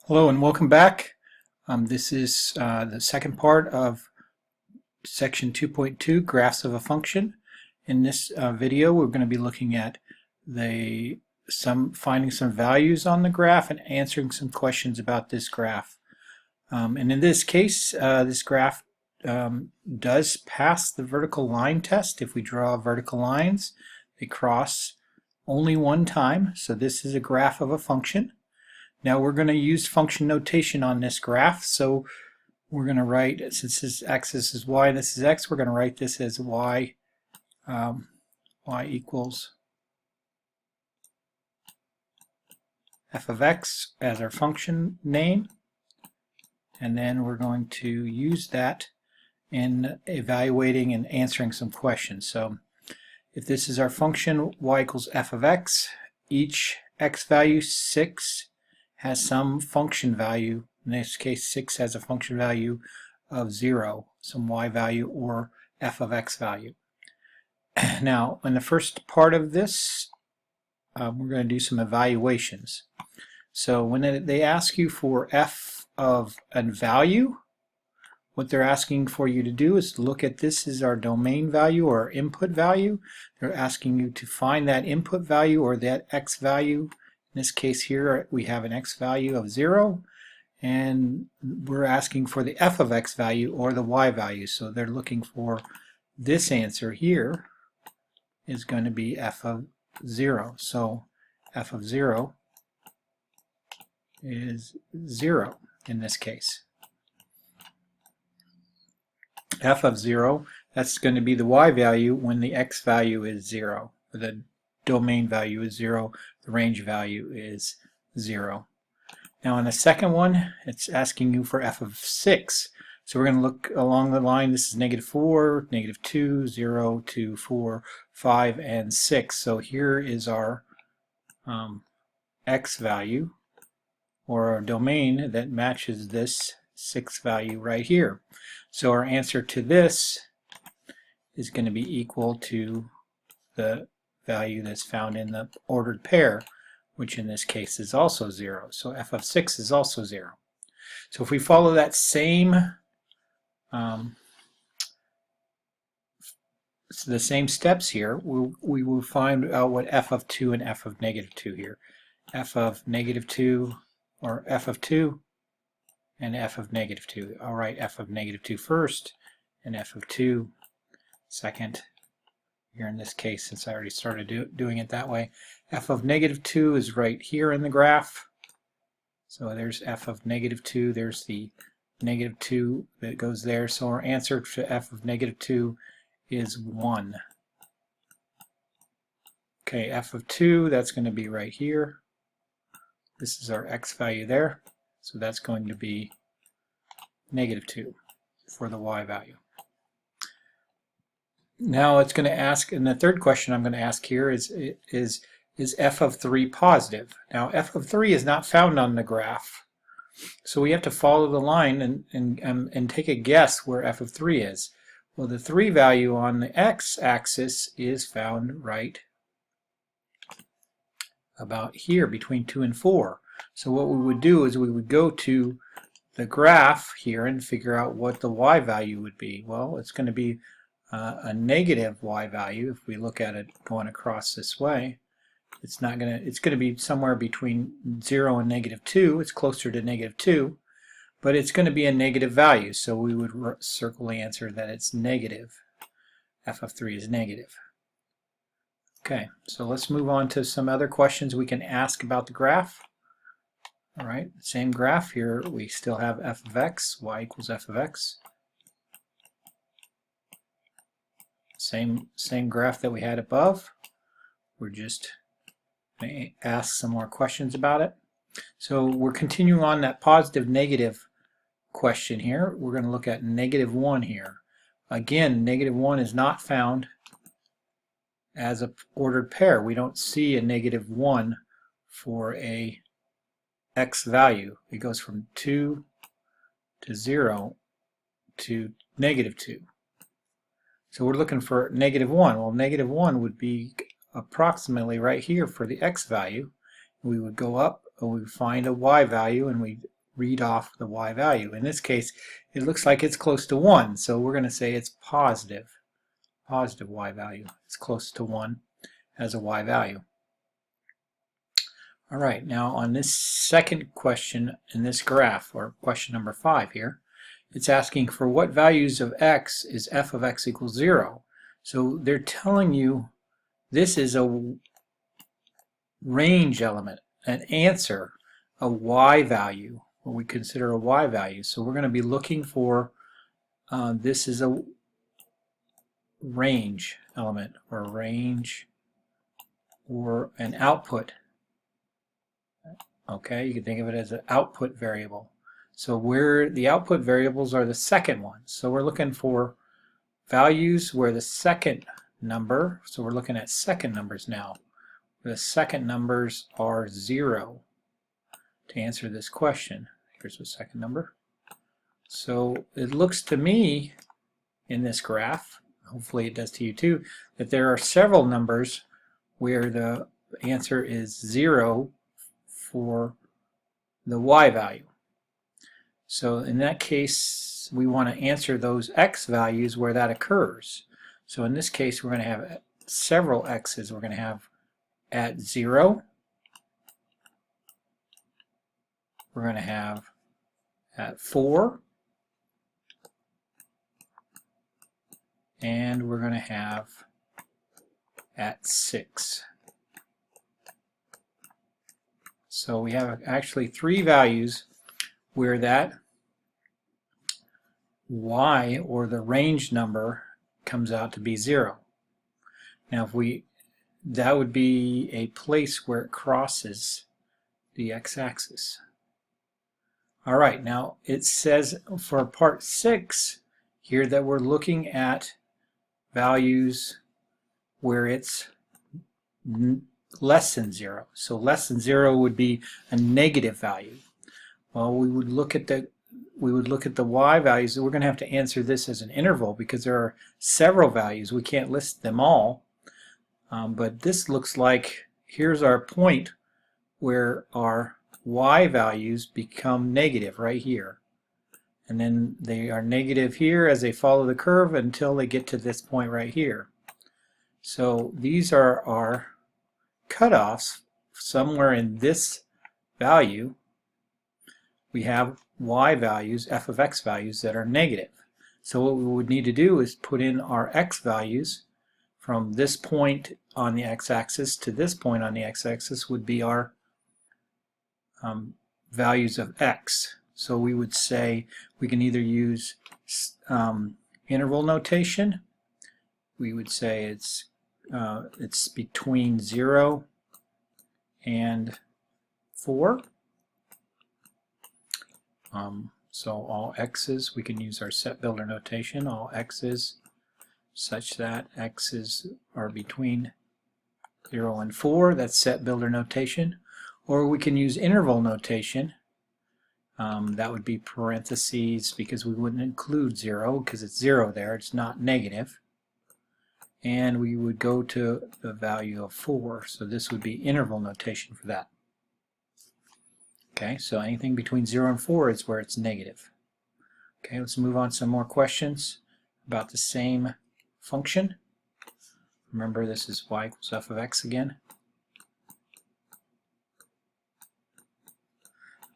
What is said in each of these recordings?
Hello and welcome back. This is the second part of section 2.2, graphs of a function. In this video we're going to be looking at finding some values on the graph and answering some questions about this graph. And in this case this graph does pass the vertical line test. If we draw vertical lines, they cross only one time, so this is a graph of a function. Now we're going to use function notation on this graph, so we're going to write, since this axis is y and this is x, we're going to write this as y equals f of x as our function name, and then we're going to use that in evaluating and answering some questions. So if this is our function y equals f of x, each x value 6 has some function value. In this case 6 has a function value of 0, some y value or f of x value. Now in the first part of this we're going to do some evaluations. So when they ask you for f of a value, what they're asking for you to do is to look at this as our domain value or input value. They're asking you to find that input value or that x value. In this case here we have an x value of 0, and we're asking for the f of x value or the y value. So they're looking for this answer here is going to be f of 0. So f of 0 is 0 in this case. F of 0, that's going to be the y value when the x value is 0. The domain value is 0, the range value is 0. Now in the second one, it's asking you for f of 6. So we're going to look along the line. This is -4, -2, 0, 2, 4, 5, and 6. So here is our x value or our domain that matches this 6 value right here. So our answer to this is going to be equal to the value that's found in the ordered pair, which in this case is also 0. So f of 6 is also 0. So if we follow that same the same steps here, we will find out what f of 2 and f of -2 here. F of -2 or f of 2 and f of -2. I'll write f of -2 first and f of 2 second. Here in this case, since I already started doing it that way, f of -2 is right here in the graph. So there's f of -2, there's the -2 that goes there. So our answer to f of -2 is 1. Okay, f of 2, that's going to be right here. This is our x value there. So that's going to be -2 for the y value. Now it's going to ask, and the third question I'm going to ask here is f of 3 positive? Now f of 3 is not found on the graph, so we have to follow the line and take a guess where f of 3 is. Well, the 3 value on the x-axis is found right about here between 2 and 4. So what we would do is we would go to the graph here and figure out what the y value would be. Well, it's going to be a negative y value. If we look at it going across this way, it's going to be somewhere between 0 and -2. It's closer to -2, but it's going to be a negative value, so we would circle the answer that it's negative. F of 3 is negative. Okay, so let's move on to some other questions we can ask about the graph. All right, same graph here. We still have f of x, y equals f of x. Same graph that we had above. We're just going to ask some more questions about it. So we're continuing on that positive negative question here. We're going to look at -1 here. Again, -1 is not found as a ordered pair. We don't see a -1 for a x value. It goes from 2 to 0 to -2. So we're looking for -1. Well, -1 would be approximately right here for the x value. We would go up and we would find a y value, and we read off the y value. In this case, it looks like it's close to 1, so we're going to say it's positive y value. It's close to 1 as a y value. All right, now on this second question in this graph, or question number 5 here, it's asking for what values of x is f of x equals 0. So they're telling you this is a range element, an answer, a y value, what we consider a y value. So we're going to be looking for, this is a range element, or range, or an output. Okay, you can think of it as an output variable. So where the output variables are the second ones. So we're looking for values where the second number, so we're looking at second numbers now. The second numbers are 0 to answer this question. Here's the second number. So it looks to me in this graph, hopefully it does to you too, that there are several numbers where the answer is 0 for the y value. So in that case, we want to answer those x values where that occurs. So in this case, we're going to have several x's. We're going to have at 0, we're going to have at 4, and we're going to have at 6. So we have actually 3 values where that y, or the range number, comes out to be 0. Now that would be a place where it crosses the x-axis. All right, now it says for part 6 here that we're looking at values where it's less than 0. So less than 0 would be a negative value. Well, we would look at the y values. We're going to have to answer this as an interval because there are several values. We can't list them all. But this looks like here's our point where our y values become negative right here. And then they are negative here as they follow the curve until they get to this point right here. So these are our cutoffs. Somewhere in this value, we have y values, f of x values, that are negative. So what we would need to do is put in our x values from this point on the x-axis to this point on the x-axis would be our values of x. So we would say we can either use interval notation. We would say it's between 0 and 4. So all x's, we can use our set builder notation, all x's such that x's are between 0 and 4, that's set builder notation. Or we can use interval notation. That would be parentheses because we wouldn't include 0 because it's 0 there, it's not negative. And we would go to the value of 4, so this would be interval notation for that. Okay, so anything between 0 and 4 is where it's negative. Okay, let's move on to some more questions about the same function. Remember, this is y equals f of x again.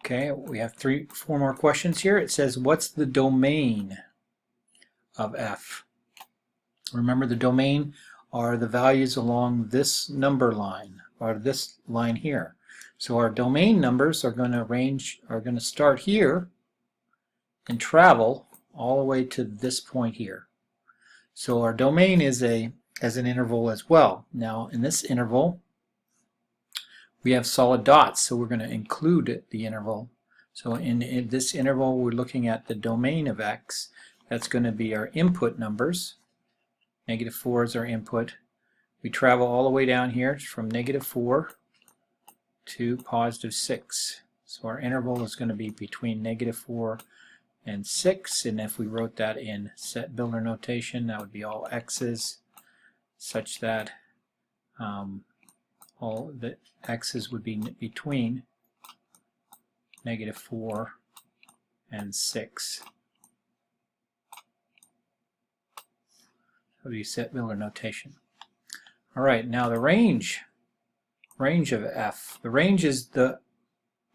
Okay, we have 4 more questions here. It says, what's the domain of f? Remember, the domain are the values along this number line, or this line here. So our domain numbers are going to start here and travel all the way to this point here. So our domain is as an interval as well. Now in this interval we have solid dots, so we're going to include the interval. So in this interval we're looking at the domain of x. That's going to be our input numbers. -4 is our input. We travel all the way down here from -4 to +6. So our interval is going to be between -4 and 6, and if we wrote that in set builder notation, that would be all x's such that all the x's would be between -4 and 6. So you set Miller notation. All right, now the range of f. The range is the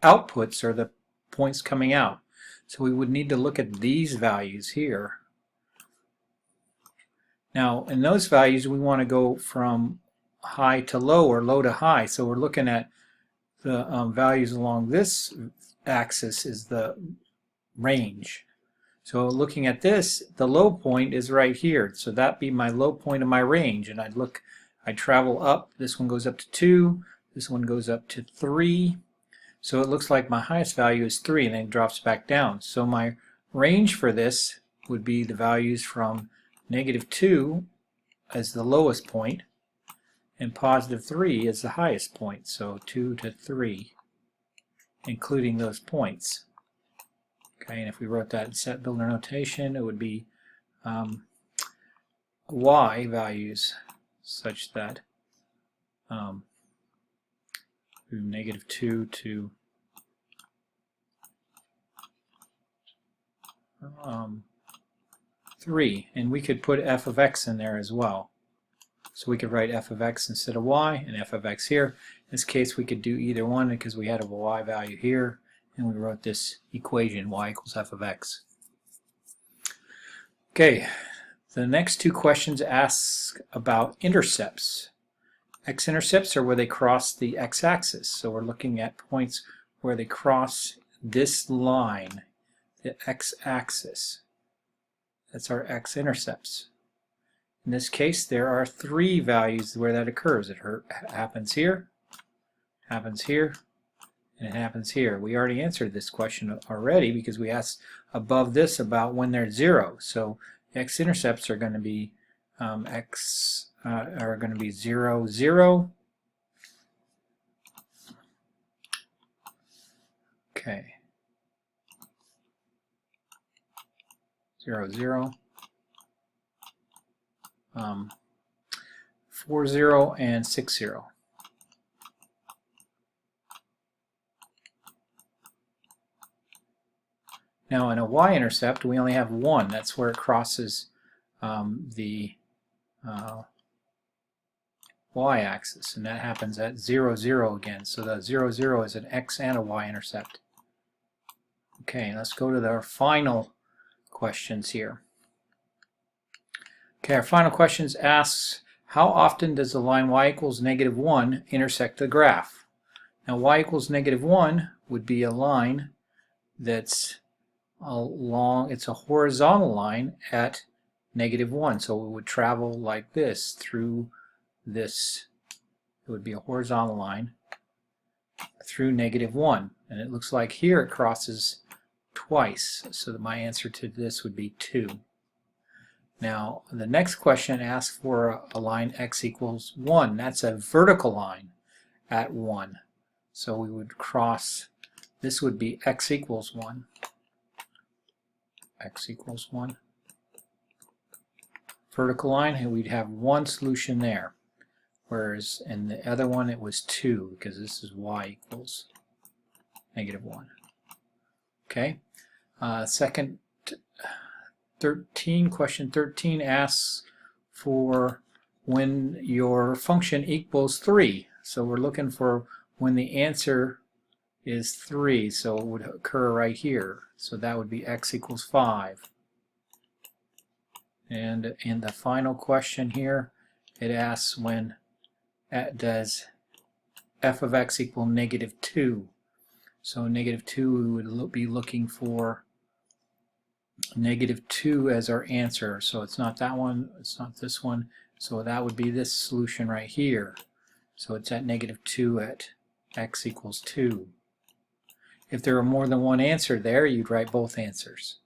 outputs, or the points coming out. So we would need to look at these values here. Now, in those values, we want to go from high to low or low to high. So we're looking at the values along this axis is the range. So looking at this, the low point is right here. So that'd be my low point of my range. And I'd travel up. This one goes up to 2. This one goes up to 3. So it looks like my highest value is 3, and then it drops back down. So my range for this would be the values from -2 as the lowest point, and +3 is the highest point. So 2 to 3, including those points. Okay, and if we wrote that in set builder notation, it would be y values such that from -2 to 3, and we could put f of x in there as well. So we could write f of x instead of y, and f of x here. In this case, we could do either one because we had a y value here, and we wrote this equation, y equals f of x. Okay, the next two questions ask about intercepts. X-intercepts are where they cross the x-axis. So we're looking at points where they cross this line, the x-axis. That's our x-intercepts. In this case, there are 3 values where that occurs. It happens here, and it happens here. We already answered this question already because we asked above this about when they're 0. So x-intercepts are going to be are going to be 0, 0. Okay. 0, 0. 4, 0, and 6, 0. Now in a y-intercept, we only have 1. That's where it crosses the y-axis, and that happens at 0, 0 again. So the 0, 0 is an x and a y-intercept. Okay, let's go to our final questions here. Okay, our final questions asks, how often does the line y equals -1 intersect the graph? Now y equals -1 would be a line that's it's a horizontal line at -1. So it would travel like this through this. It would be a horizontal line through -1. And it looks like here it crosses twice. So that my answer to this would be 2. Now the next question asks for a line x equals 1. That's a vertical line at 1. So we would cross, this would be x equals 1. X equals 1. Vertical line, and we'd have 1 solution there. Whereas in the other one it was 2, because this is y equals -1. Okay. Second, question 13 asks for when your function equals 3. So we're looking for when the answer is 3, so it would occur right here. So that would be x equals 5. And in the final question here, it asks when does f of x equal -2. So -2, we would be looking for -2 as our answer. So it's not that one, it's not this one. So that would be this solution right here. So it's at -2 at x equals 2. If there were more than one answer there, you'd write both answers.